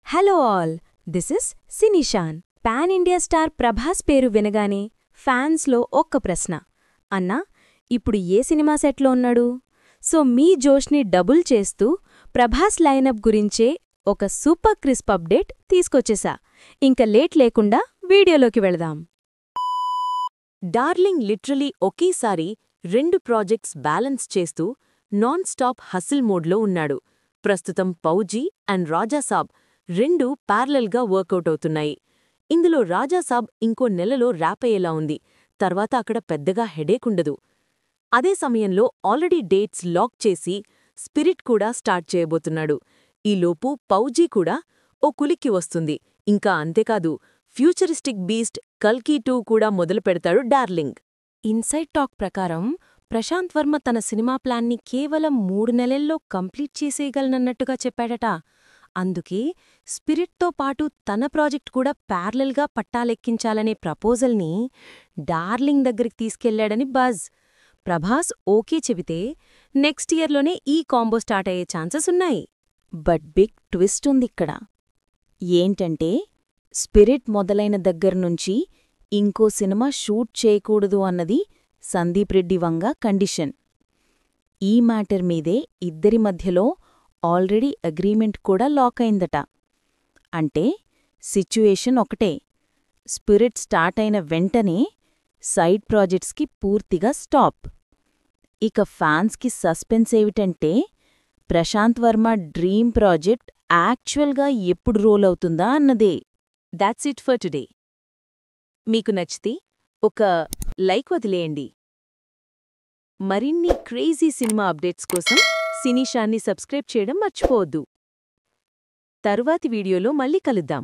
Hello all, this is సినిషాన్. Pan India star Prabhas పేరు వినగానే ఫ్యాన్స్లో ఒక్క ప్రశ్న, అన్నా ఇప్పుడు ఏ సినిమా సెట్లో ఉన్నాడు? సో మీ జోష్ని డబుల్ చేస్తూ ప్రభాస్ లైనప్ గురించే ఒక సూపర్ క్రిస్ప్ అప్డేట్ తీసుకొచ్చేసా. ఇంక లేట్ లేకుండా వీడియోలోకి వెళదాం. డార్లింగ్ లిటరలీ ఒకేసారి 2 ప్రాజెక్ట్స్ బ్యాలెన్స్ చేస్తూ నాన్ స్టాప్ హసిల్ మోడ్లో ఉన్నాడు. ప్రస్తుతం ఫౌజీ అండ్ రాజాసాబ్ 2 ప్యారలల్గా వర్కౌట్ అవుతున్నాయి. ఇందులో రాజాసాబ్ ఇంకో నెలలో ర్యాప్ అయ్యేలా ఉంది. తర్వాత అక్కడ పెద్దగా హెడేకుండదు. అదే సమయంలో ఆల్రెడీ డేట్స్ లాక్ చేసి స్పిరిట్ కూడా స్టార్ట్ చేయబోతున్నాడు. ఈలోపు ఫౌజీ కూడా ఓ కులిక్కి వస్తుంది. ఇంకా అంతేకాదు, ఫ్యూచరిస్టిక్ బీస్ట్ కల్కి 2 కూడా మొదలుపెడతాడు డార్లింగ్. ఇన్సైడ్ టాక్ ప్రకారం ప్రశాంత్ వర్మ తన సినిమా ప్లాన్ని కేవలం 3 నెలల్లో కంప్లీట్ చేసేయగలనన్నట్టుగా చెప్పాడట. అందుకే స్పిరిట్తో పాటు తన ప్రాజెక్ట్ కూడా ప్యారలల్గా పట్టాలెక్కించాలనే ప్రపోజల్ని డార్లింగ్ దగ్గరికి తీసుకెళ్లాడని బజ్. ప్రభాస్ ఓకే చెబితే నెక్స్ట్ ఇయర్లోనే ఈ కాంబో స్టార్ట్ అయ్యే ఛాన్సెస్ ఉన్నాయి. బట్ బిగ్ ట్విస్ట్ ఉందిక్కడ. ఏంటంటే స్పిరిట్ మొదలైన దగ్గర్నుంచి ఇంకో సినిమా షూట్ చేయకూడదు అన్నది సందీప్ రెడ్డి వంగ కండిషన్. ఈ మ్యాటర్ మీదే ఇద్దరి మధ్యలో ఆల్రెడీ అగ్రీమెంట్ కూడా లాక్ అయిందట. అంటే సిచ్యుయేషన్ ఒకటే, స్పిరిట్ స్టార్ట్ అయిన వెంటనే సైడ్ ప్రాజెక్ట్స్కి పూర్తిగా స్టాప్. ఇక ఫ్యాన్స్కి సస్పెన్స్ ఏమిటంటే ప్రశాంత్ వర్మ డ్రీమ్ ప్రాజెక్ట్ యాక్చువల్గా ఎప్పుడు రోల్ అవుతుందా అన్నదే. That's it for today. మీకు నచ్చితే ఒక లైక్ వదిలేయండి. మరిన్ని క్రేజీ సినిమా అప్డేట్స్ కోసం సినీషాన్ని సబ్స్క్రైబ్ చేయడం మర్చిపోవద్దు. తరువాతి వీడియోలో మళ్ళీ కలుద్దాం.